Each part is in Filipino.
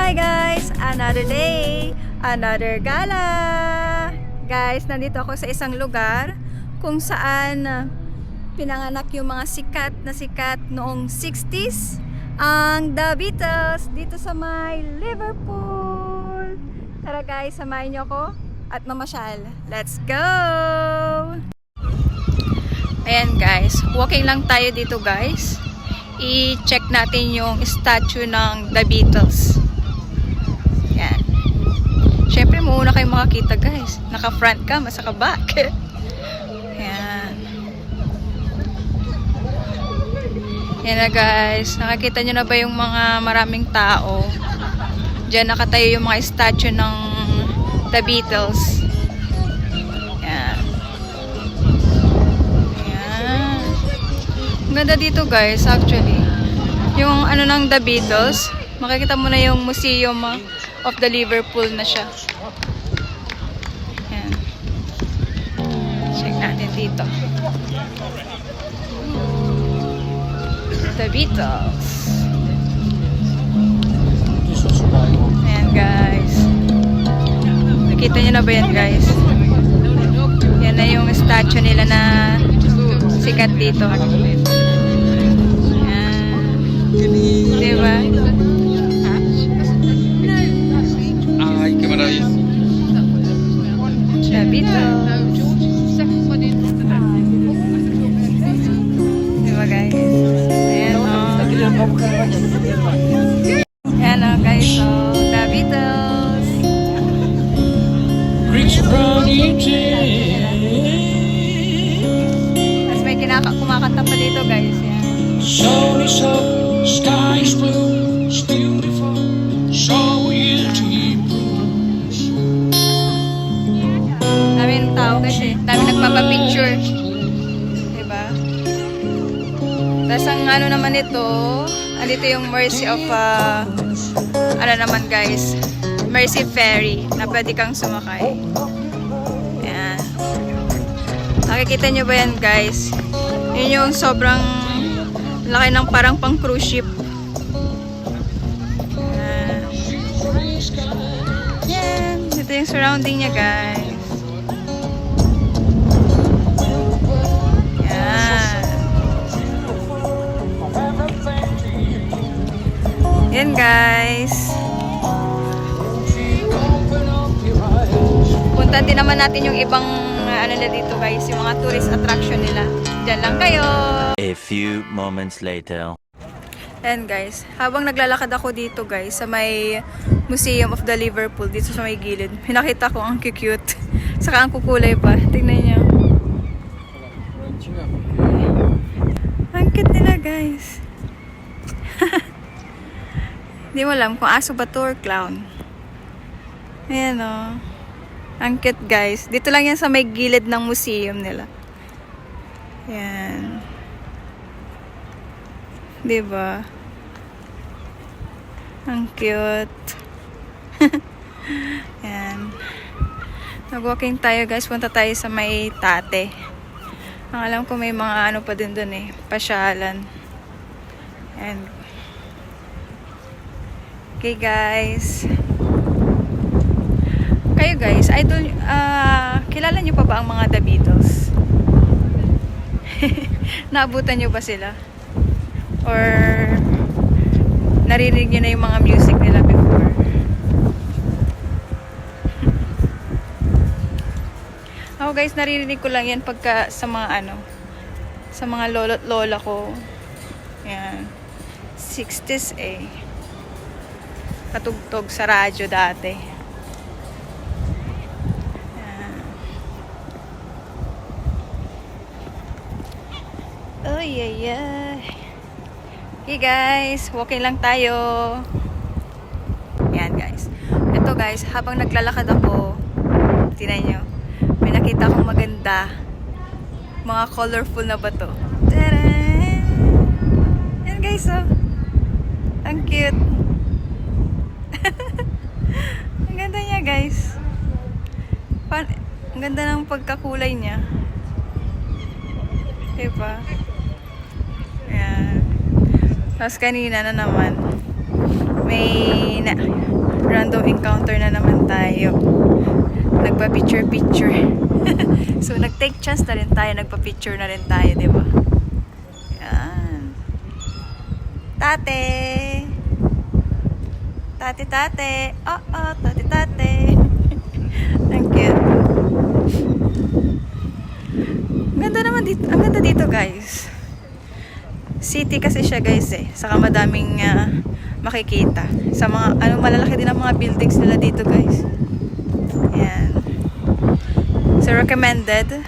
Hi guys! Another day, another gala! Guys, nandito ako sa isang lugar kung saan pinanganak yung mga sikat noong 60s, ang The Beatles, dito sa may Liverpool. Tara guys, samahin niyo ako at mamasyal. Let's go! Ayan guys, walking lang tayo dito guys. I-check natin yung statue ng The Beatles. Yan. Syempre, muna kayo makakita guys. Naka-front ka, masaka back. Yan. Yan na guys. Nakakita nyo na ba yung mga maraming tao? Diyan nakatayo yung mga statue ng The Beatles. Yan. Yan. Ang ganda dito guys, actually. Yung ano ng The Beatles, makikita mo na yung Museum of the Liverpool na siya. Yan. Check natin dito. The Beatles. Ayan guys. Nakita nyo na ba yan guys? Yan na yung statue nila na sikat dito. Ayan. Diba? Ay, cámara ahí. The Beatles. Diba guys? Ayan o. Ayan o guys o. The Beatles. Tapos may kumakanta pa dito guys. Yan. Sun is up, sky is blue, it's beautiful, so empty blues. Daming tao kasi. Daming nagpapapicture. Diba? Tapos ang ano naman ito, andito yung Mercy of, ano naman guys, Mercy Ferry, na pwede kang sumakay. Ayan. Nakikita nyo ba yan guys? Yun yung sobrang laki ng parang pang cruise ship. Yan. Ito yung surrounding niya guys. Yan. Yan guys. Punta din naman natin yung ibang ano na dito guys, yung mga tourist attraction nila. Diyan lang kayo. A few moments later. And guys, habang naglalakad ako dito guys, sa may Museum of the Liverpool, dito sa may gilid, pinakita ko ang cute. Saka ang kukulay pa. Tingnan nyo. Ang cute nila guys. Hindi mo alam kung aso ba to or clown. Ayan o. Ang cute guys. Dito lang yan sa may gilid ng museum nila. Yan. Diba? Ang cute. Yan. Nag-walking tayo guys. Punta tayo sa may Tate. Ang alam ko may mga ano pa din dun eh. Pasyalan. And okay guys. Kayo guys, idol, kilala nyo pa ba ang mga The Beatles? Naabutan nyo ba sila? Or narinig nyo na yung mga music nila before? Ako guys, naririnig ko lang yan pagka sa mga ano, sa mga lolo't lola ko. Yan. 60s eh. Katugtog sa radyo dati. Oh yeah, yeah. Hey guys, walking lang tayo. Yan guys. Ito guys, habang naglalakad ako, tingnan nyo, may nakita akong maganda. Mga colorful na bato. Tadaan! Yan guys, oh. Ang cute. Ang ganda niya guys. Ang ganda ng pagkakulay niya. Diba? Ayan. Tapos kanina na naman, may encounter na naman tayo. Nagpa-picture. So, nag-take chance na rin tayo. Nagpa-picture na rin tayo, di ba? Yan. Tate! Tate! Oo, tate! Ang cute. Ang ganda dito, guys. City kasi siya, guys, eh. Saka madaming makikita. Sa mga, malalaki din ang mga buildings nila dito, guys. Ayan. So, recommended.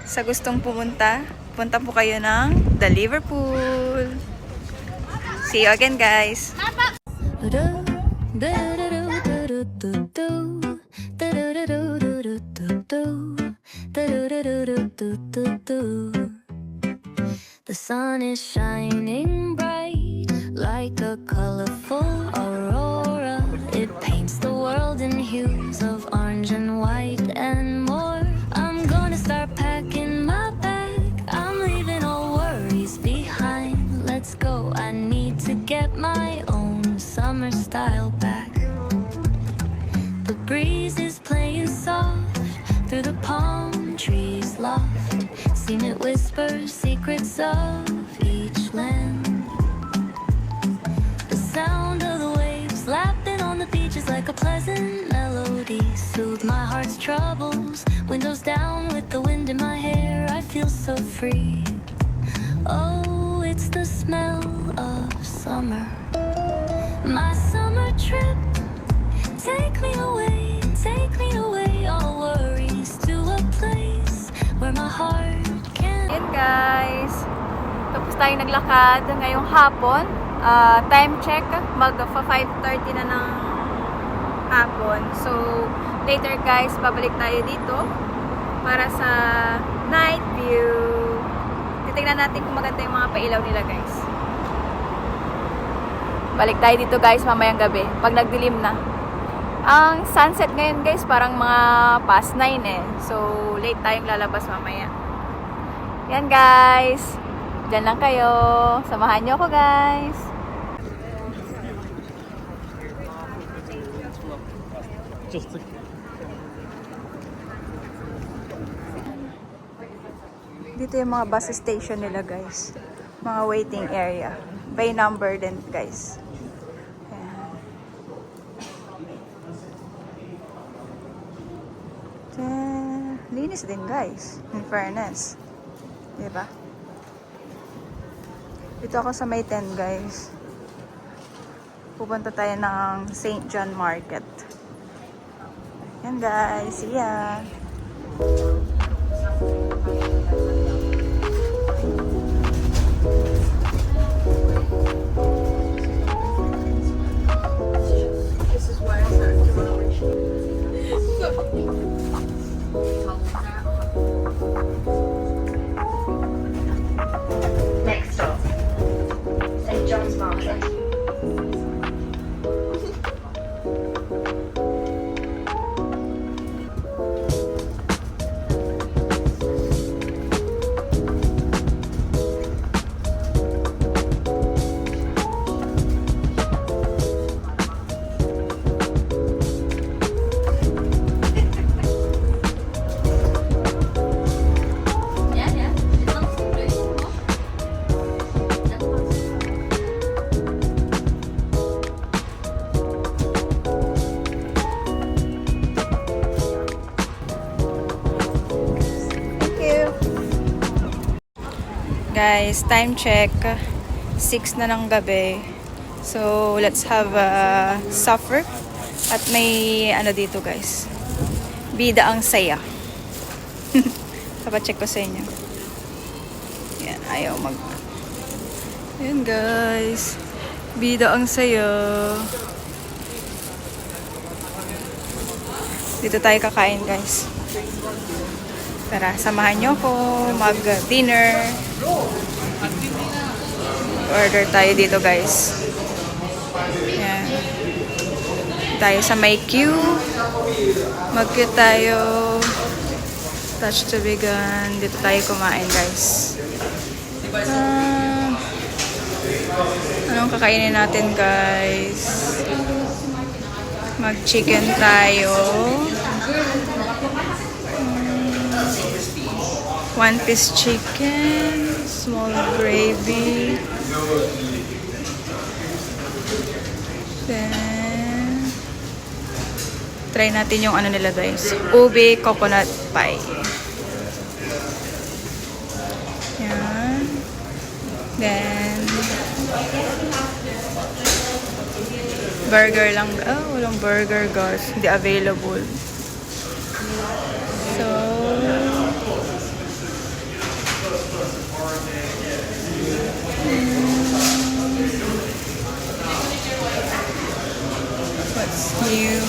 Sa gustong pumunta, punta po kayo ng The Liverpool. See you again, guys. The sun is shining bright like a colorful aurora. It paints the world in hues of orange and white and more. I'm gonna start packing my bag. I'm leaving all worries behind. Let's go. I need to get my own summer style back. The breeze is playing soft through the palm trees loft. Seen it whisper secrets of each land. The sound of the waves lapping on the beach is like a pleasant melody. Soothe my heart's troubles. Windows down with the wind in my hair. I feel so free. Oh, it's the smell of summer. My summer trip. Take me away, all worries to a place where my heart can. Ayan, guys. Tapos tayo naglakad ngayong hapon. Time check, mag-5:30 na ng hapon. So, later, guys, babalik tayo dito para sa night view. Titingnan natin kung maganda yung mga pailaw nila, guys. Balik tayo dito, guys, mamayang gabi. Pag nagdilim na. Ang sunset ngayon, guys, parang mga past 9 eh. So, late tayong lalabas mamaya. Yan, guys. Diyan lang kayo. Samahan nyo ako, guys. Dito yung mga bus station nila, guys. Mga waiting area. By number din, guys. Linis din, guys, in fairness, diba? Dito ako sa May 10, guys. Pupunta tayo ng St. John Market. Yan, guys, see ya. Next stop, St. John's Market. Guys, time check. 6 na ng gabi. So, let's have a supper. At may ano dito, guys. Bida ang saya. Papacheck ko sa inyo. Yan, ayaw mag... Yan, guys. Bida ang saya. Dito tayo kakain, guys. Tara, samahan nyo ko mag-dinner. Order tayo dito, guys. Yan. Tayo sa may queue. Mag-queue tayo. Touch to begin. Dito tayo kumain, guys. Anong kakainin natin, guys? Mag-chicken tayo. One-piece chicken, small gravy. Then, try natin yung ano nila, guys. Ube coconut pie. Yan. Then, burger lang. Oh, walang burger, guys. Hindi available. So, what's new?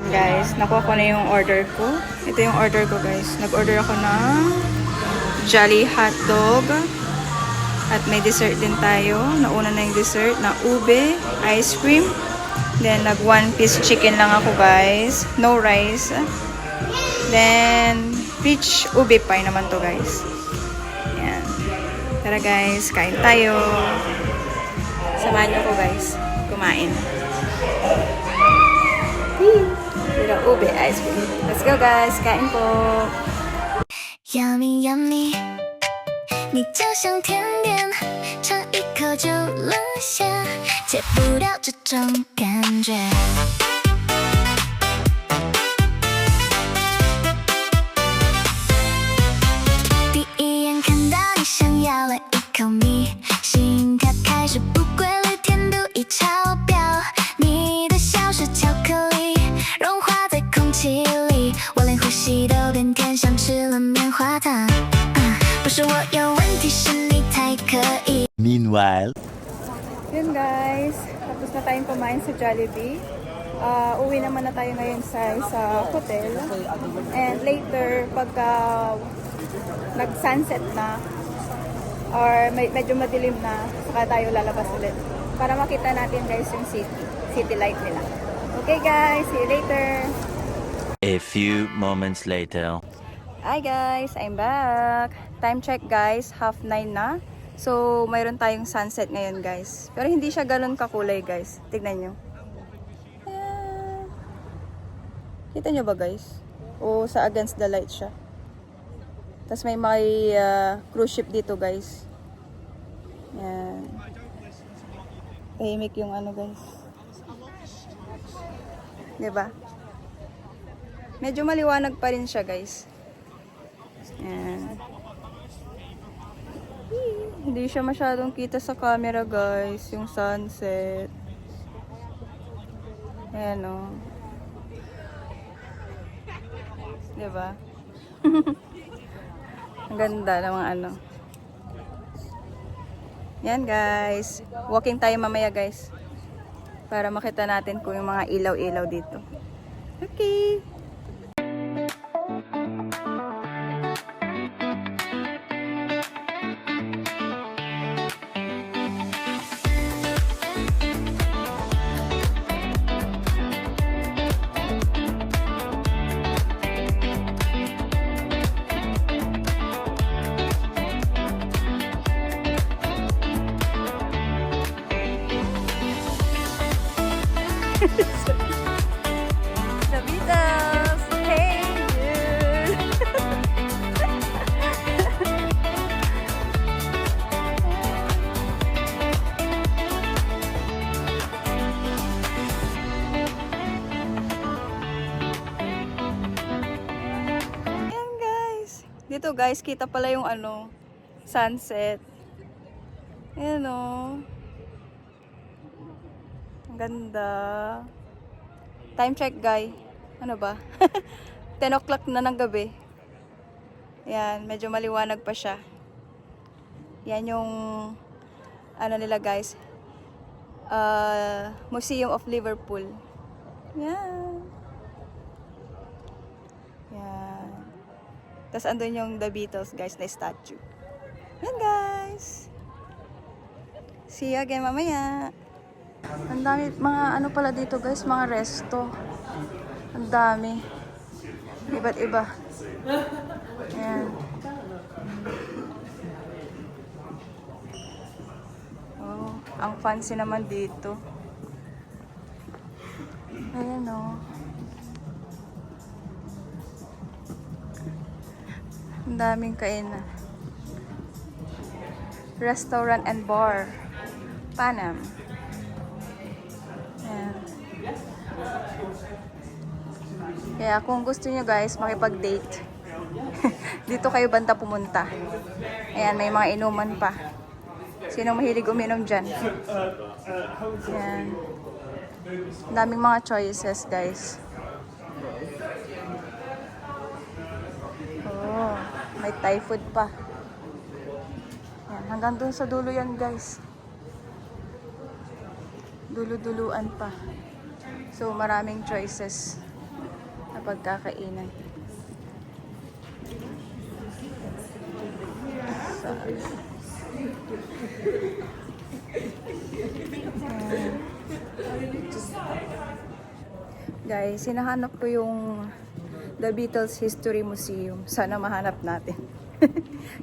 Guys, nakuha ko na yung order ko. Ito yung order ko, guys. Nag-order ako ng Jolly hotdog. At may dessert din tayo. Nauna na yung dessert na ube, ice cream. Then, nag one-piece chicken lang ako, guys. No rice. Then, peach ube pie naman to, guys. Yan. Tara, guys. Kain tayo. Samahan niyo ko, guys. Kumain. Pero ube, ice cream. Let's go, guys. Kain po. Yummy yummy，你就像甜点，尝一口就沦陷，戒不掉这种感觉。第一眼看到你，像咬了一口蜜，心跳开始不规律，甜度已超标。你的笑是巧克力，融化在空气里，我连呼吸都变甜，像吃了棉花糖。不是我有问题，是你太可以。 Meanwhile, Yun, guys. Tapos na tayong kumain sa Jollibee. Uwi naman na tayo ngayon sa hotel. And later, pagka nag-sunset na or medyo madilim na, saka tayo lalabas ulit. Para makita natin, guys, yung city light nila. Okay, guys. See you later. a few moments later. Hi guys, I'm back. Time check, guys, 8:30 na. So, mayroon tayong sunset ngayon, guys. Pero hindi siya ganun kakulay, guys. Tignan nyo. Ayan. Kita nyo ba, guys? O sa against the light siya. Tapos may cruise ship dito, guys. Ayan. Tahimik yung ano, guys. Diba? Medyo maliwanag pa rin siya, guys. Ayan. Hindi siya masyadong kita sa camera, guys, yung sunset. Ayan, o. Diba? Ang ganda ng mga ano. Yan, guys. Walking tayo mamaya, guys. Para makita natin kung yung mga ilaw-ilaw dito. Okay. The Beatles! Hey, dude! Ayan, guys. Dito, guys, kita pala yung ano, sunset. Ayan, o. Ang ganda. Time check, guy. Ano ba? 10 o'clock na ng gabi. Yan, medyo maliwanag pa siya. Yan yung ano nila, guys. Museum of Liverpool. Yan. Yan. Tapos andun yung The Beatles, guys, na statue. Yan, guys. See you again mamaya. Ang dami, mga ano pala dito, guys, mga resto. Ang dami. Iba't iba. Ayan. Ang fancy naman dito. Ayan o. Ang daming kainan. Restaurant and bar. Panam. Ayan. Kaya kung gusto nyo guys makipag-date, dito kayo banta pumunta. Ayan, may mga inuman pa. Sino mahilig uminom dyan? Ayan. Daming mga choices guys. Oh, may Thai food pa. Ayan, hanggang dun sa dulo yan guys. Dulo-duluan pa. So maraming choices na pagkakainan. So, guys, hinahanap ko yung The Beatles History Museum. Sana mahanap natin.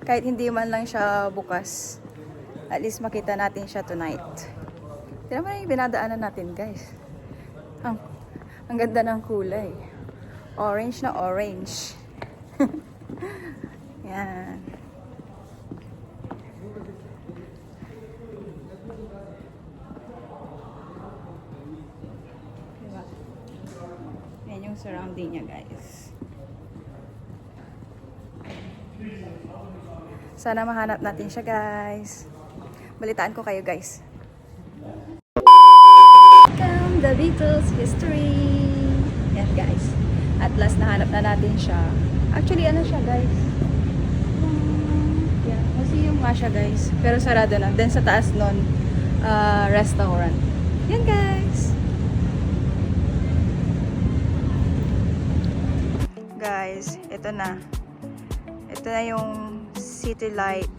Kahit hindi man lang siya bukas, at least makita natin siya tonight. Tignan mo na yung binadaanan natin guys. Ang ganda ng kulay. Orange na orange. Yan. Diba? Yan yung surrounding niya guys. Sana mahanap natin siya guys. Balitaan ko kayo guys. Welcome, The Beatles History. Yan guys. At last nahanap na natin siya. Actually ano siya guys? Yeah, museum nga siya guys. Pero sarado na. Then sa taas nun, restaurant. Yan guys. Guys, ito na. Ito na yung city light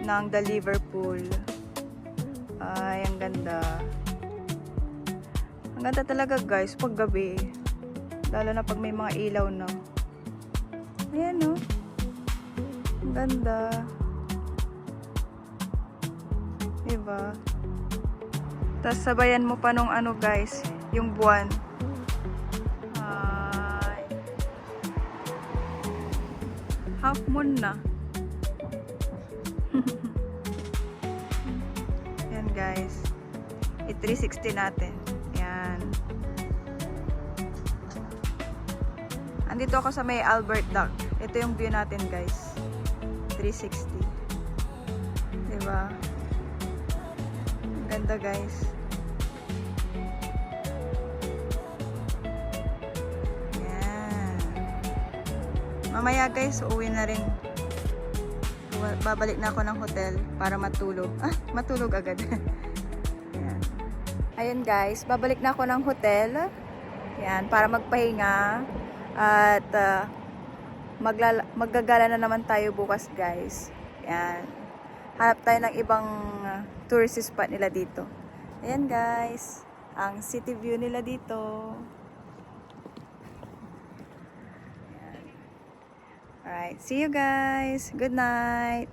ng The Liverpool. Ay, ang ganda. Ang ganda talaga guys pag gabi. Lalo na pag may mga ilaw na. Ayan no. Ang ganda. Diba? Tapos sabayan mo pa nung ano guys, yung buwan. Ay. Half moon na. Yan guys. I-360 natin. Yan. Andito ako sa may Albert Dock. Ito yung view natin guys. 360. Diba? Ang ganda guys. Yan. Mamaya guys, uuwi na rin. Babalik na ako ng hotel para matulog. Matulog agad. Yan. Ayun guys, babalik na ako ng hotel. Yan, para magpahinga. At maggagala na naman tayo bukas guys. Yan. Hanap tayo ng ibang tourist spot nila dito. Ayan guys. Ang city view nila dito. Ayan. Alright. See you guys. Good night.